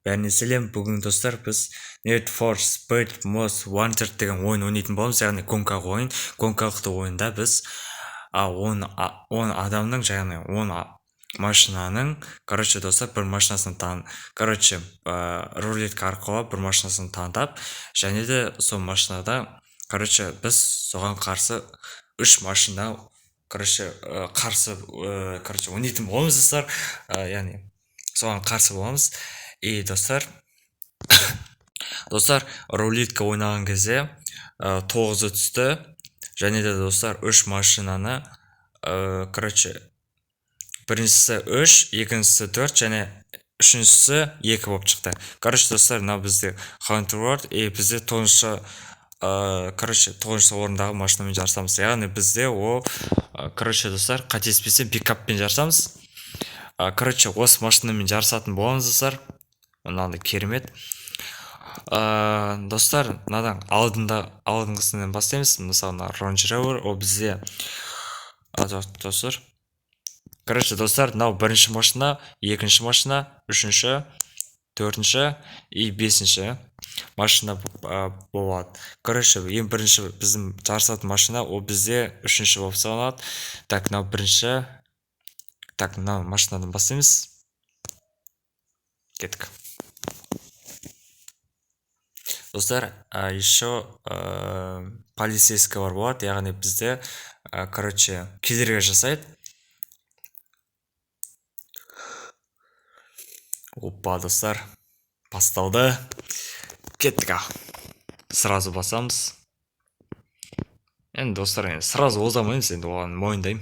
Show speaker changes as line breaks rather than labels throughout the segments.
Бәріне сәлем. Бүгін достар біз Need for Speed Most Wanted деген ойын ойнайтын боламыз, яғни гонкалық ойын. Гонкалықты ойында біз 10 адамның, яғни 10 машинаның, достар, бір машинасын рулетка арқылы бір машинасын таңдап, және де сол машинада, біз соған қарсы 3 машина қарсы ойнайтын боламыз достар, яғни соған қарсы боламыз. И достар, рулетка ойнаған кезде 9 түсті, және де достар 3 машинаны, біріншісі 3, екіншісі 4, және үшіншісі 2 болып шықты. Достар, мына бізде Hunter World, и бізде 9 орындағы машинамен жарысамыз. Яғни бізде достар, қателеспесем пикаппен жарысамыз. Осы машинамен жарысатын боламыз достар. Мынандай керемет. Достар, мынадан алдыңғысынан бастаймыз. Мысалы, Range Rover, ол бізде достар. Достар, мынау бірінші машина, екінші машина, үшінші, төртінші и бесінші машина болады. Ең бірінші біздің жарысатын машина, ол бізде үшінші болып саналады. Так, мынау бірінші. Так, мынау машинадан бастаймыз. Кеттік. Достар, еще полицейскийлар болады, яғни бізде кедергі жасайды. Опа, достар, басталды. Кеттік. Сразу басамыз. Енді достар, сразу озамаймыз, енді оған мойындаймын.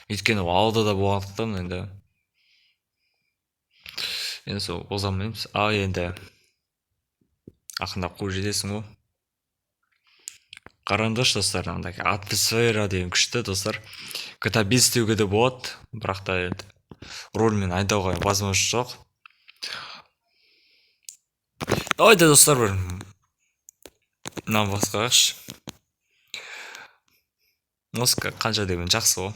Өйткені алдыда болғандықтан енді сол озамаймыз. Енді ақындап қуып жетесің ғой. Қараңдаршы достар, атмосфера деген күшті достар. GTA 5 істеуге де болады, бірақ та енді рольмен айдауға возможность жоқ. Давайте достар, бір мынаны басқарайықшы. Музыка қанша деген жақсы ғой.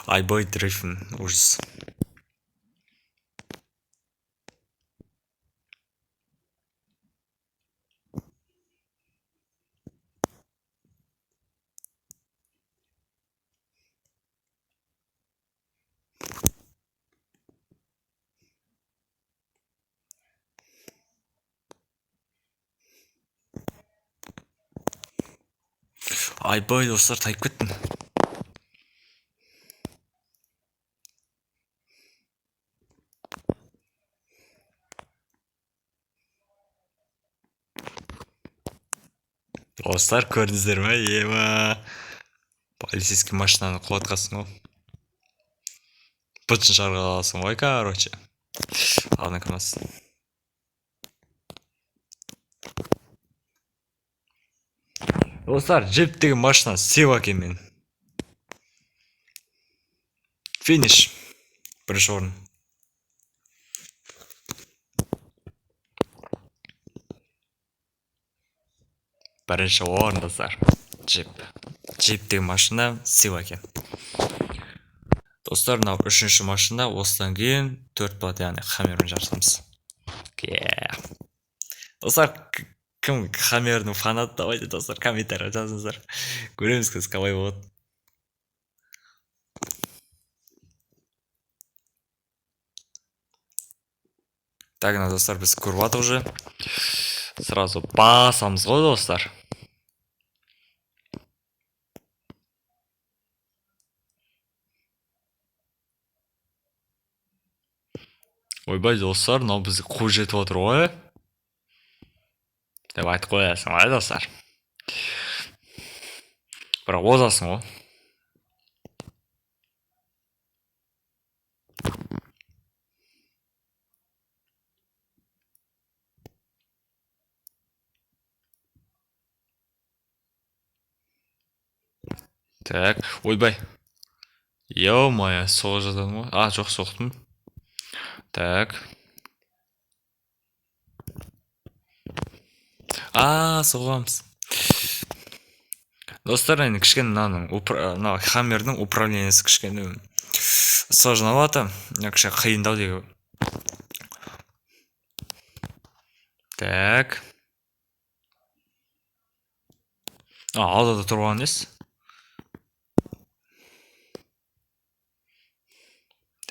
Айбай дрейфін, ужас. Айбай достар, тайып кеттім. Достар, көрдіңіздер ме? Ева. Полицейский машинаны құлатқасың ғой. Бытын жарғаласың ғой, короче. Ладно, кірмас. Достар, джип деген машина сыйлы екен мен. Финиш. Бірінші орын. Бірінші орын, достар. Джип деген машина сыйлы екен. Достар, мынау үшінші машина, осыдан кейін 4 болады, яғни Хаммермен жарысамыз. Достар, кім Хаммердің фанаты, давайте достар, комментария жазыңыздар. Көреміз кіз қалай болады. Так, достар, біз көріп атық уже. Сразу басамыз ғой, достар. Ойбай, достар, мынау бізді қуып жетіп отыр ғой. Деп айтып қоясың ғой, достар. Бірақ озасың ғой. Так, ойбай. Ё-моё, соғып жатадым ғой. Жоқ, соқтым. Так. Соғамыз. Достар, енді кішкене мына хаммердің управлениесі кішкене сложновато. Кішкене қиындау деген. Так. Алдыда тұрған несі?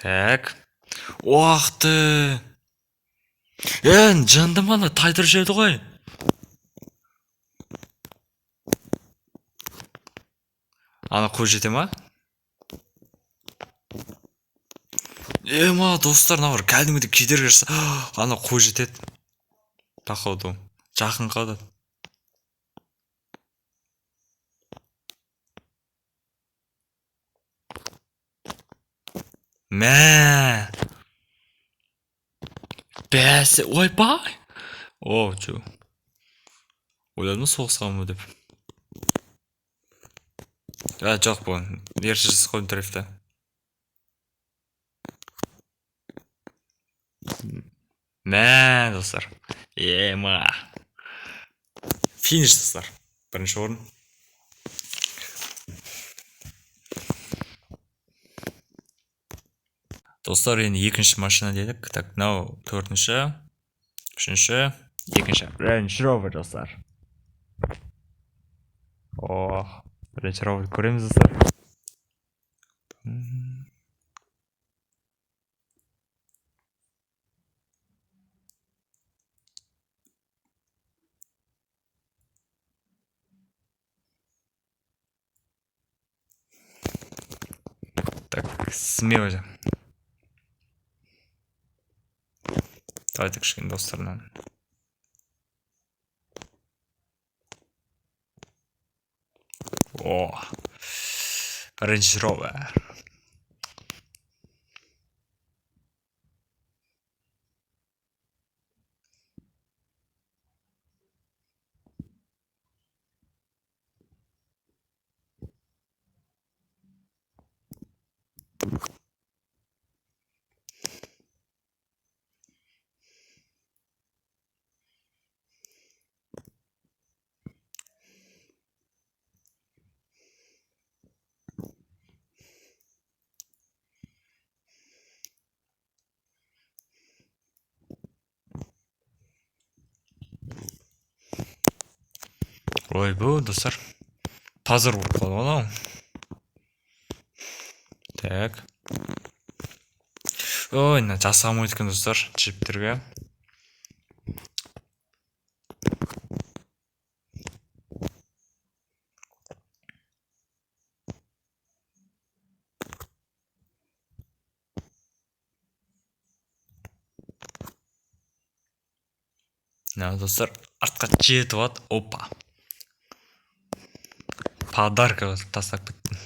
Так. Уақты. Жандаманы тайдырып жіберді ғой. Ана қуып жете ма? Достар, бір кәдімгідей кедергі жасаса, ана қуып жетеді. Походу. Жақын қалды. Мә. Бәсі, ойбай. Чо. Ойладым соғысқа ма деп. Жоқ бұл. Ершісіз қойым тарифті. Мә, достар. Финиш, достар. Бірінші орын. Достар, енді екінші машина дедік. Так, мынау төртінші, үшінші, екінші. Range Rover, достар. Range Rover көреміз, достар. Так, смело же. Давайте кішкене достарынан. Range Rover. Бұл, достар. Тазыр болып қалды ғой. Так. Жасамайды екен, достар, джиптерге. Достар, артқа жетіп ат. Опа. Подарка тастап кеттім.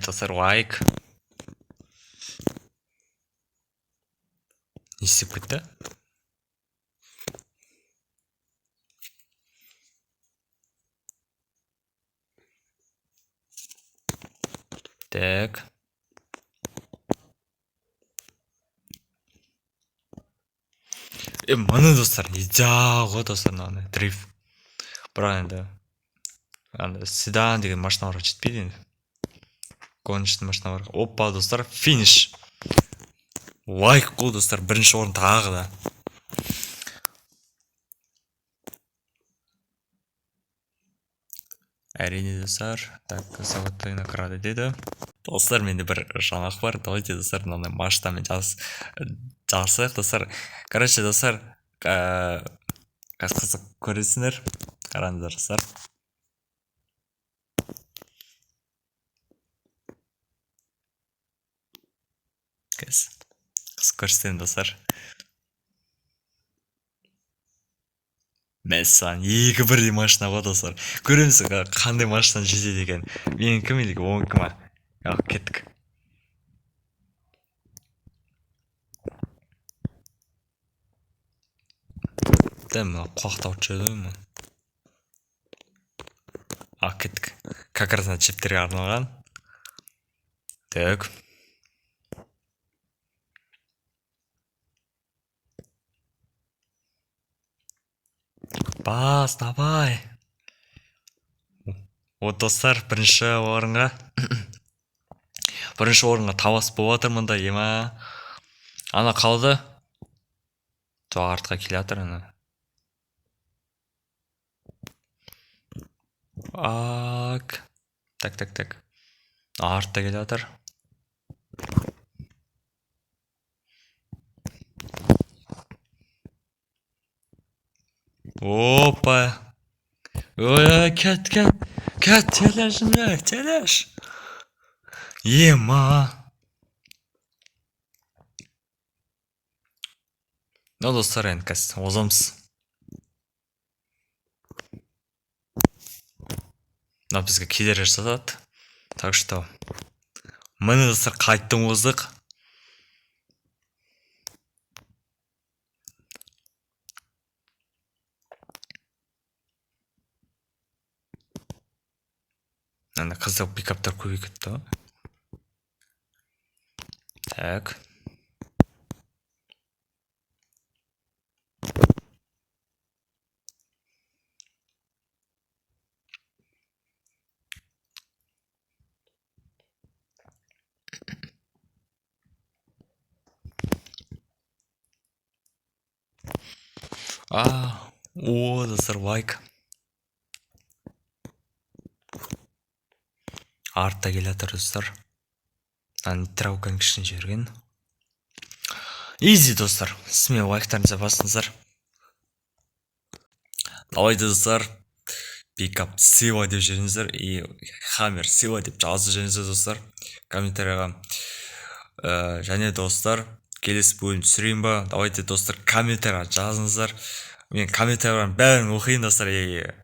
Достар, лайк. Не істеп кетті? Так. Маны, достар, идеал, достар, дрифт. Бірақ енді седан деген машиналарға жетпейді енді. Гоночный машиналарға. Опа, достар, финиш. Лайк қой, достар, бірінші орын тағы да. Әрине, достар. Так, заводтай награды деді. Достар, менде бір жаңалық бар. Давайте, достар, мынандай машинамен жасайық, достар. Короче, достар, қызық көресіңдер. Қараңыздар, достар. Қызық көрсетемін, достар. Мәссаған, екі бірдей машина ғой, достар. Көреміз қандай машина жетеді екен. Менікі ме или оныкі ма? Кеттік. Мына құлақтап жүрді ме? кеттік. Как раз чиптерге арналған. Так. Бас, давай. Достар, бірінші орынға табас болып жатыр мұнда, ема. Ана қалды. Артқа келе жатыр ана. Так. Артта келе жатыр. Опа. Ой, кет, телеш. Ема. Достар, енді қазір озамыз. Бізге кедергі жасады. Так что міне достар, қайттың оздық. Ана қызық пикаптар көбейіп кетті. Так. Достар, лайк. Артта келе жатыр достар. Траукан кішкене жіберген. Изи достар. Смело лайктарыңызды басыңыздар. Давайте достар, пикап сыйла деп жүріңіздер и хаммер сыйла деп жазып жүріңіздер достар комментарияға. Және достар, келесі бөлім түсірейін ба? Давайте достар, комментарияға жазыңыздар. Мен комментариялардың бәрін оқиын достар.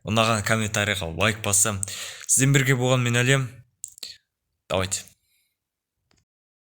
Ұнаған комментарияға лайк бассам. Сізден бірге болған мен әлем. Давайте.